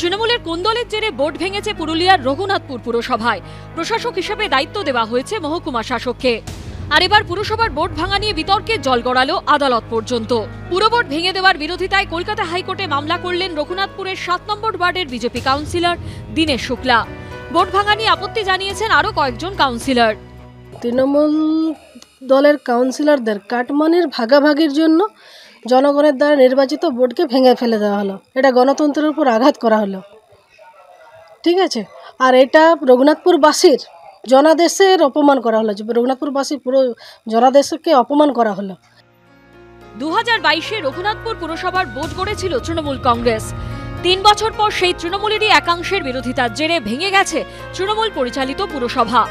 তৃণমূলের কোন্দলের জেরে বোর্ড ভেঙেছে পুরুলিয়ার রঘুনাথপুর পুরসভায়। প্রশাসক হিসেবে দায়িত্ব দেওয়া হয়েছে মহকুমা শাসককে। আর এবার পুরসভার বোর্ড ভাঙা নিয়ে বিতর্কে জল গড়ালো আদালত পর্যন্ত। পুরো বোর্ড ভেঙে দেওয়ার বিরোধিতায় কলকাতা হাইকোর্টে মামলা করলেন রঘুনাথপুরের 7 নম্বর ওয়ার্ডের BJP councillor Dinesh Shukla. Board ভাঙা নিয়ে আপত্তি জানিয়েছেন আরও কয়েকজন কাউন্সিলর। তৃণমূল দলের কাউন্সিলরদের কাটমানির ভাগাভাগির জন্য জনগণের দ্বারা নির্বাচিত বোর্ডকে ভেঙে ফেলে দেওয়া হলো। এটা গণতন্ত্রের উপর আঘাত করা হলো, ঠিক আছে। আর এটা রঘুনাথপুরবাসীর জনাদেশের অপমান করা হলো, রঘুনাথপুরবাসী পুরো জনাদেশকে অপমান করা হলো। 2022-এ রঘুনাথপুর পুরসভার বোর্ড গড়েছিল তৃণমূল কংগ্রেস। 3 বছর পর সেই তৃণমূলেরই একাংশের বিরোধিতার জেরে ভেঙে গেছে তৃণমূল পরিচালিত পুরসভা।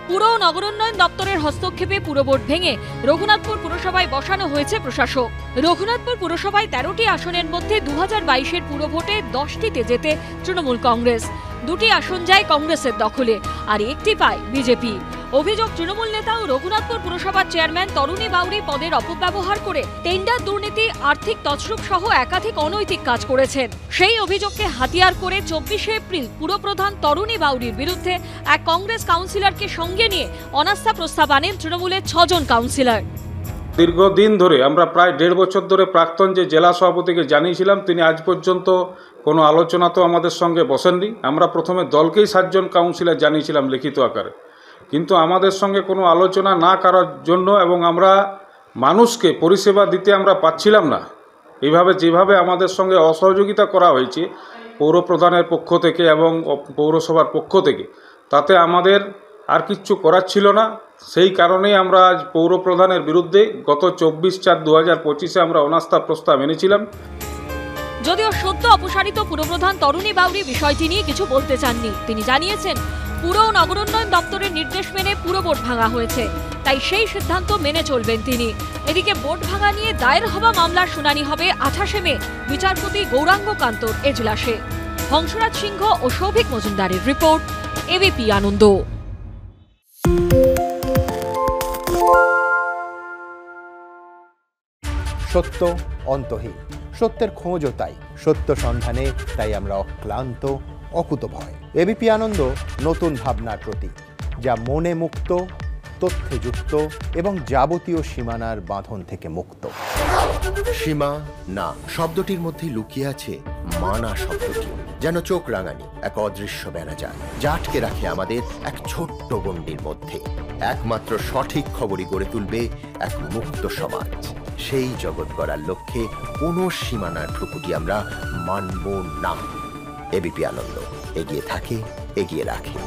পুর ও নগরোন্নয়ন দপ্তরের হস্তক্ষেপে পুরো বোর্ড ভেঙে রঘুনাথপুর পুরসভায় বসানো হয়েছে প্রশাসক। রঘুনাথপুর পুরসভায় 13টি আসনের মধ্যে 2022-এর পুরো ভোটে 10টিতে জেতে তৃণমূল কংগ্রেস, 2টি আসন যায় কংগ্রেসের দখলে, আর 1টি পায় বিজেপি। অভিযোগ, তৃণমূল নেতা ও রঘুনাথপুর পুরসভার চেয়ারম্যান তরুণী বাউরি পদের অপব্যবহার করে টেন্ডার দুর্নীতি, আর্থিক তছরূপ সহ একাধিক অনৈতিক কাজ করেছেন। সেই অভিযোগকে হাতিয়ার করে 24শে এপ্রিল পুরপ্রধান তরুণী বাউরির বিরুদ্ধে এক কংগ্রেস কাউন্সিলরকে সঙ্গে নিয়ে অনাস্থা প্রস্তাব আনেন তৃণমূলের 6 জন কাউন্সিলর। দীর্ঘদিন ধরে আমরা প্রায় 1.5 বছর ধরে প্রাক্তন যে জেলা সভাপতিকে জানিয়েছিলাম, তিনি আজ পর্যন্ত কোনো আলোচনা তো আমাদের সঙ্গে বসেননি। আমরা প্রথমে দলকেই 7 জন কাউন্সিলর জানিয়েছিলাম লিখিত আকারে, কিন্তু আমাদের সঙ্গে কোনো আলোচনা না করার জন্য এবং আমরা মানুষকে পরিষেবা দিতে আমরা পাচ্ছিলাম না। এইভাবে যেভাবে আমাদের সঙ্গে অসহযোগিতা করা হয়েছে পৌর প্রধানের পক্ষ থেকে এবং পৌরসভার পক্ষ থেকে, তাতে আমাদের আর কিচ্ছু করার ছিল না। সেই কারণেই আমরা আজ পৌর প্রধানের বিরুদ্ধে গত 24/4/2025-এ আমরা অনাস্থা প্রস্তাব এনেছিলাম। যদিও সদ্য অপসারিত পুরপ্রধান তরুণী বাউরি বিষয়টি নিয়ে কিছু বলতে চাননি। তিনি জানিয়েছেন, পুর ও নগরোন্নয়ন দপ্তরের নির্দেশ মেনে পুরো বোর্ড ভাঙা হয়েছে, তাই সেই সিদ্ধান্ত মেনে চলবেন তিনি। এদিকে বোর্ড ভাঙা নিয়ে দায়ের হওয়া মামলার শুনানি হবে 28শে মে বিচারপতি গৌরাঙ্গ কান্তর এজলাসে। হংসরাজ সিংহ ও সৌভিক মজুমদারের রিপোর্ট, এবিপি আনন্দ। সত্য অন্তহীন, সত্যের খোঁজও তাই, সত্য সন্ধানে তাই আমরা অক্লান্ত, অকুতভয়। এবিপি আনন্দ নতুন ভাবনার প্রতীক, যা মনে মুক্ত, তথ্যে যুক্ত এবং যাবতীয় সীমানার বাঁধন থেকে মুক্ত। সীমা না শব্দটির মধ্যে লুকিয়ে আছে মানা শব্দটি, যেন চোখ রাঙানি এক অদৃশ্য ব্যানাজার, যা আটকে রাখে আমাদের এক ছোট্ট গণ্ডির মধ্যে। একমাত্র সঠিক খবরই গড়ে তুলবে এক মুক্ত সমাজ। সেই জগৎ গড়ার লক্ষ্যে কোনো সীমানার ঠুকুটি আমরা মানব না। এবিপি আনন্দ এগিয়ে থাকে, এগিয়ে রাখে।